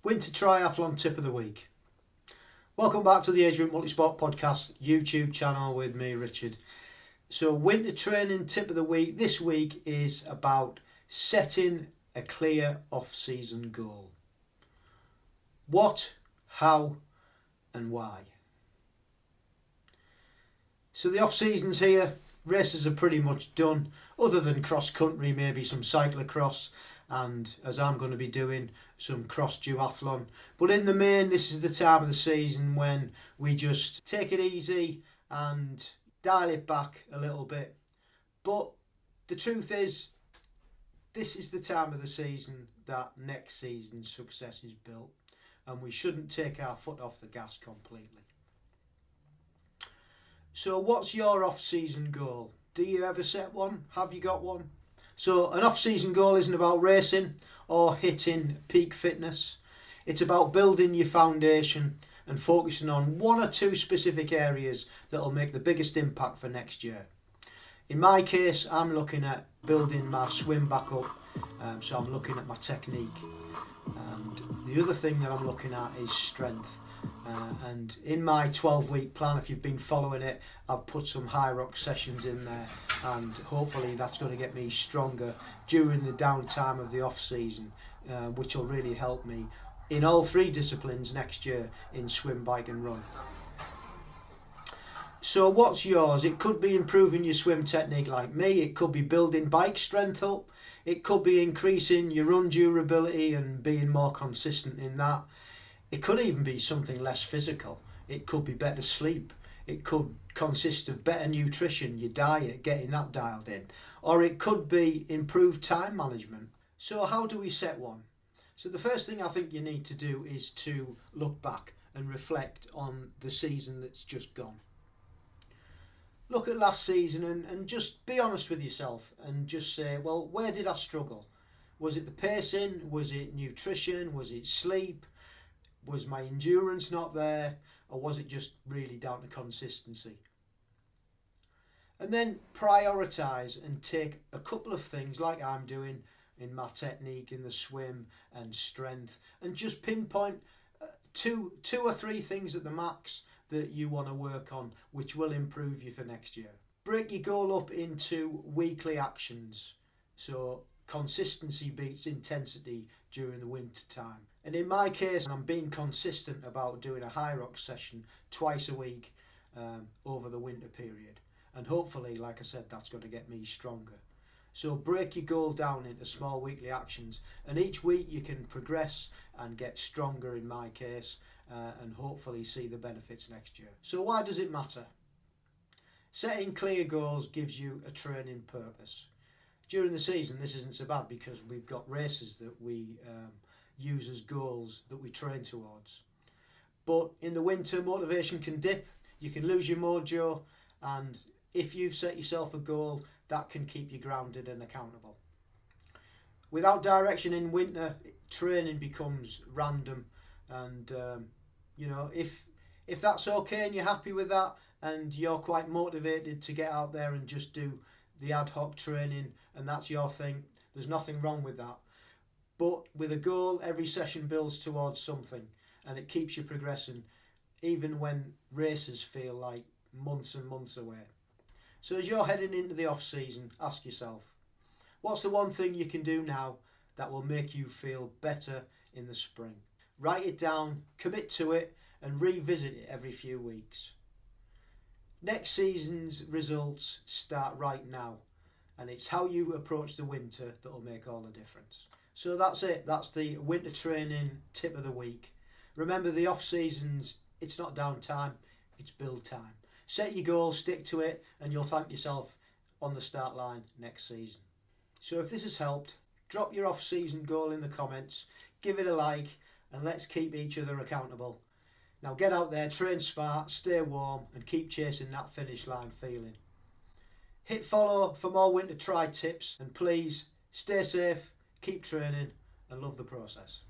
Winter Triathlon Tip of the Week. Welcome back to the Agegroup Multisport podcast YouTube channel with me, Richard. So winter training tip of the week this week is about setting a clear off-season goal. What, how and why? So the off-season's here, races are pretty much done, other than cross-country, maybe some cyclocross, and as I'm going to be doing, some cross-duathlon. But in the main, this is the time of the season when we just take it easy and dial it back a little bit. But the truth is, this is the time of the season that next season's success is built, and we shouldn't take our foot off the gas completely. So what's your off-season goal? Do you ever set one? Have you got one? So an off-season goal isn't about racing or hitting peak fitness. It's about building your foundation and focusing on one or two specific areas that will make the biggest impact for next year. In my case, I'm looking at building my swim back up, so I'm looking at my technique. And the other thing that I'm looking at is strength. And in my 12-week plan, if you've been following it, I've put some high rock sessions in there, and hopefully that's going to get me stronger during the downtime of the off season, which will really help me in all three disciplines next year in swim, bike and run. So what's yours? It could be improving your swim technique like me, it could be building bike strength up, it could be increasing your run durability and being more consistent in that. It could even be something less physical. It could be better sleep. It could consist of better nutrition, your diet, getting that dialed in. Or it could be improved time management. So how do we set one? So the first thing I think you need to do is to look back and reflect on the season that's just gone. Look at last season and just be honest with yourself and just say, well, where did I struggle? Was it the pacing? Was it nutrition? Was it sleep? Was my endurance not there, or was it just really down to consistency? And then prioritise and take a couple of things like I'm doing in my technique in the swim and strength, and just pinpoint two or three things at the max that you want to work on, which will improve you for next year. Break your goal up into weekly actions, so consistency beats intensity during the winter time. And in my case, I'm being consistent about doing a high rock session twice a week over the winter period. And hopefully, like I said, that's going to get me stronger. So break your goal down into small weekly actions, and each week you can progress and get stronger in my case, and hopefully see the benefits next year. So why does it matter? Setting clear goals gives you a training purpose. During the season, this isn't so bad because we've got races that we use as goals that we train towards. But in the winter, motivation can dip, you can lose your mojo, and if you've set yourself a goal, that can keep you grounded and accountable. Without direction in winter, training becomes random, and if that's okay and you're happy with that and you're quite motivated to get out there and just do the ad hoc training and that's your thing, there's nothing wrong with that. But with a goal, every session builds towards something, and it keeps you progressing even when races feel like months and months away. So as you're heading into the off season, ask yourself, what's the one thing you can do now that will make you feel better in the spring? Write it down, commit to it, and revisit it every few weeks. Next season's results start right now, and it's how you approach the winter that will make all the difference. So that's it. That's the winter training tip of the week. Remember, the off seasons, it's not downtime, it's build time. Set your goal, stick to it, and you'll thank yourself on the start line next season. So if this has helped, drop your off season goal in the comments, give it a like, and let's keep each other accountable. Now get out there, train smart, stay warm, and keep chasing that finish line feeling. Hit follow for more winter tri tips, and please stay safe, keep training, and love the process.